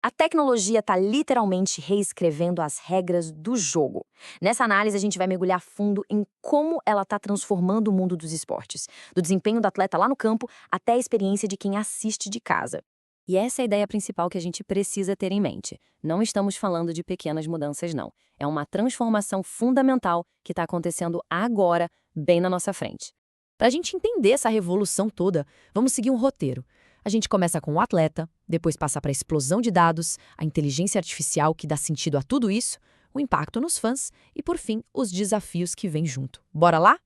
A tecnologia está literalmente reescrevendo as regras do jogo. Nessa análise, a gente vai mergulhar a fundo em como ela está transformando o mundo dos esportes, do desempenho do atleta lá no campo até a experiência de quem assiste de casa. E essa é a ideia principal que a gente precisa ter em mente. Não estamos falando de pequenas mudanças, não. É uma transformação fundamental que está acontecendo agora, bem na nossa frente. Para a gente entender essa revolução toda, vamos seguir um roteiro. A gente começa com o atleta, depois passa para a explosão de dados, a inteligência artificial que dá sentido a tudo isso, o impacto nos fãs e, por fim, os desafios que vêm junto. Bora lá?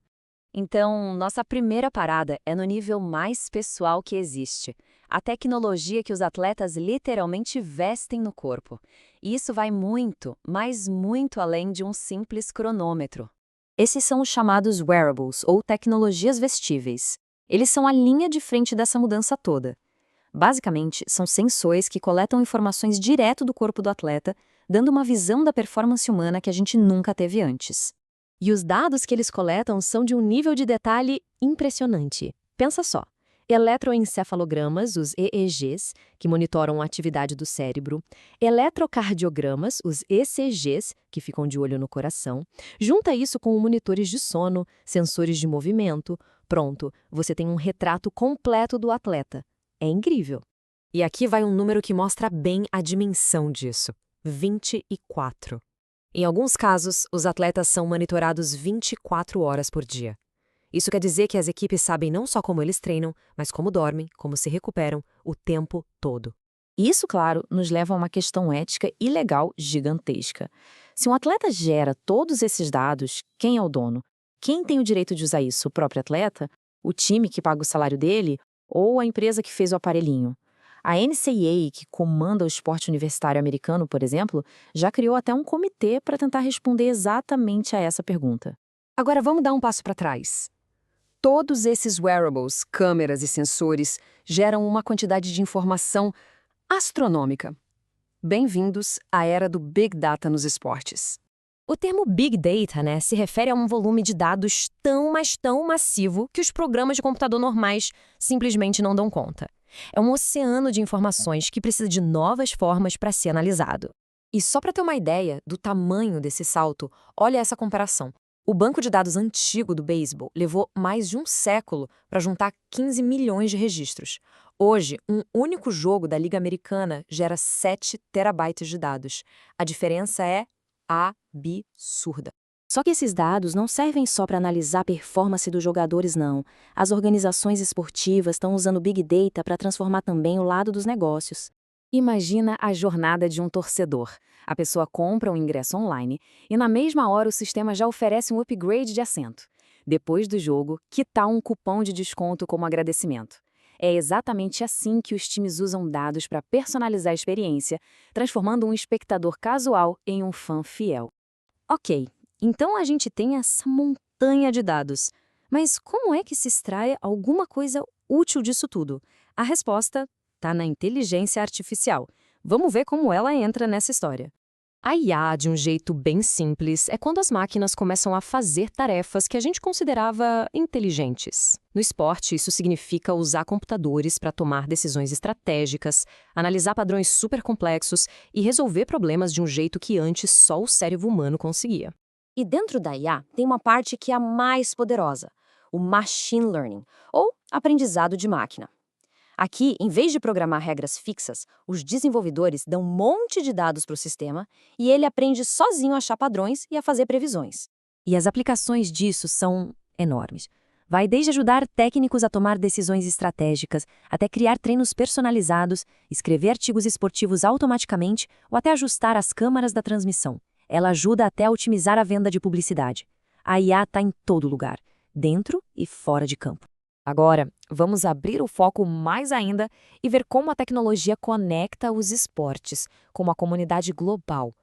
Então, nossa primeira parada é no nível mais pessoal que existe. A tecnologia que os atletas literalmente vestem no corpo. E isso vai muito, mas muito além de um simples cronômetro. Esses são os chamados wearables, ou tecnologias vestíveis. Eles são a linha de frente dessa mudança toda. Basicamente, são sensores que coletam informações direto do corpo do atleta, dando uma visão da performance humana que a gente nunca teve antes. E os dados que eles coletam são de um nível de detalhe impressionante. Pensa só. Eletroencefalogramas, os EEGs, que monitoram a atividade do cérebro, eletrocardiogramas, os ECGs, que ficam de olho no coração, junta isso com monitores de sono, sensores de movimento. Pronto, você tem um retrato completo do atleta. É incrível. E aqui vai um número que mostra bem a dimensão disso: 24. Em alguns casos, os atletas são monitorados 24 horas por dia. Isso quer dizer que as equipes sabem não só como eles treinam, mas como dormem, como se recuperam, o tempo todo. Isso, claro, nos leva a uma questão ética e legal gigantesca. Se um atleta gera todos esses dados, quem é o dono? Quem tem o direito de usar isso? O próprio atleta? O time que paga o salário dele? Ou a empresa que fez o aparelhinho? A NCAA, que comanda o esporte universitário americano, por exemplo, já criou até um comitê para tentar responder exatamente a essa pergunta. Agora vamos dar um passo para trás. Todos esses wearables, câmeras e sensores, geram uma quantidade de informação astronômica. Bem-vindos à era do Big Data nos esportes. O termo Big Data, se refere a um volume de dados tão, mas tão massivo que os programas de computador normais simplesmente não dão conta. É um oceano de informações que precisa de novas formas para ser analisado. E só para ter uma ideia do tamanho desse salto, olha essa comparação. O banco de dados antigo do beisebol levou mais de um século para juntar 15 milhões de registros. Hoje, um único jogo da Liga Americana gera 7 terabytes de dados. A diferença é absurda. Só que esses dados não servem só para analisar a performance dos jogadores, não. As organizações esportivas estão usando Big Data para transformar também o lado dos negócios. Imagina a jornada de um torcedor. A pessoa compra um ingresso online e na mesma hora o sistema já oferece um upgrade de assento. Depois do jogo, que tal um cupom de desconto como agradecimento? É exatamente assim que os times usam dados para personalizar a experiência, transformando um espectador casual em um fã fiel. Ok, então a gente tem essa montanha de dados. Mas como é que se extrai alguma coisa útil disso tudo? A resposta está na inteligência artificial. Vamos ver como ela entra nessa história. A IA, de um jeito bem simples, é quando as máquinas começam a fazer tarefas que a gente considerava inteligentes. No esporte, isso significa usar computadores para tomar decisões estratégicas, analisar padrões super complexos e resolver problemas de um jeito que antes só o cérebro humano conseguia. E dentro da IA tem uma parte que é a mais poderosa, o machine learning, ou aprendizado de máquina. Aqui, em vez de programar regras fixas, os desenvolvedores dão um monte de dados para o sistema e ele aprende sozinho a achar padrões e a fazer previsões. E as aplicações disso são enormes. Vai desde ajudar técnicos a tomar decisões estratégicas, até criar treinos personalizados, escrever artigos esportivos automaticamente ou até ajustar as câmaras da transmissão. Ela ajuda até a otimizar a venda de publicidade. A IA está em todo lugar, dentro e fora de campo. Agora, vamos abrir o foco mais ainda e ver como a tecnologia conecta os esportes com uma comunidade global.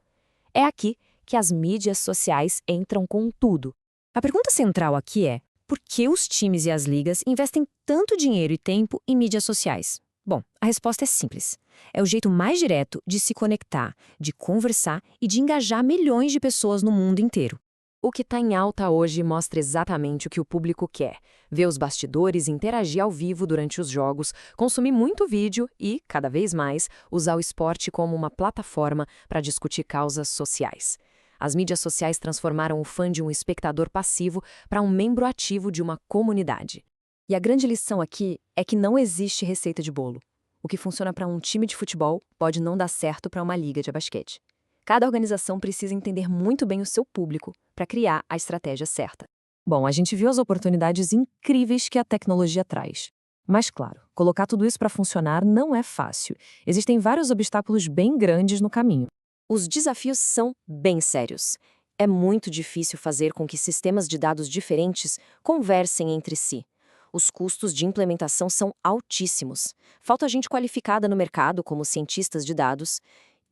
É aqui que as mídias sociais entram com tudo. A pergunta central aqui é: por que os times e as ligas investem tanto dinheiro e tempo em mídias sociais? Bom, a resposta é simples. É o jeito mais direto de se conectar, de conversar e de engajar milhões de pessoas no mundo inteiro. O que está em alta hoje mostra exatamente o que o público quer: ver os bastidores, interagir ao vivo durante os jogos, consumir muito vídeo e, cada vez mais, usar o esporte como uma plataforma para discutir causas sociais. As mídias sociais transformaram o fã de um espectador passivo para um membro ativo de uma comunidade. E a grande lição aqui é que não existe receita de bolo. O que funciona para um time de futebol pode não dar certo para uma liga de basquete. Cada organização precisa entender muito bem o seu público para criar a estratégia certa. Bom, a gente viu as oportunidades incríveis que a tecnologia traz. Mas, claro, colocar tudo isso para funcionar não é fácil. Existem vários obstáculos bem grandes no caminho. Os desafios são bem sérios. É muito difícil fazer com que sistemas de dados diferentes conversem entre si. Os custos de implementação são altíssimos. Falta gente qualificada no mercado, como cientistas de dados.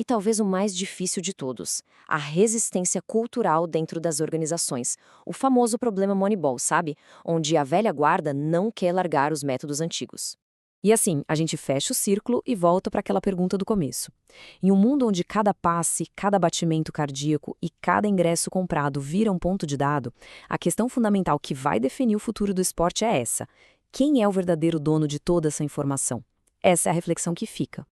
E talvez o mais difícil de todos, a resistência cultural dentro das organizações. O famoso problema Moneyball, sabe? Onde a velha guarda não quer largar os métodos antigos. E assim, a gente fecha o círculo e volta para aquela pergunta do começo. Em um mundo onde cada passe, cada batimento cardíaco e cada ingresso comprado vira um ponto de dado, a questão fundamental que vai definir o futuro do esporte é essa: quem é o verdadeiro dono de toda essa informação? Essa é a reflexão que fica.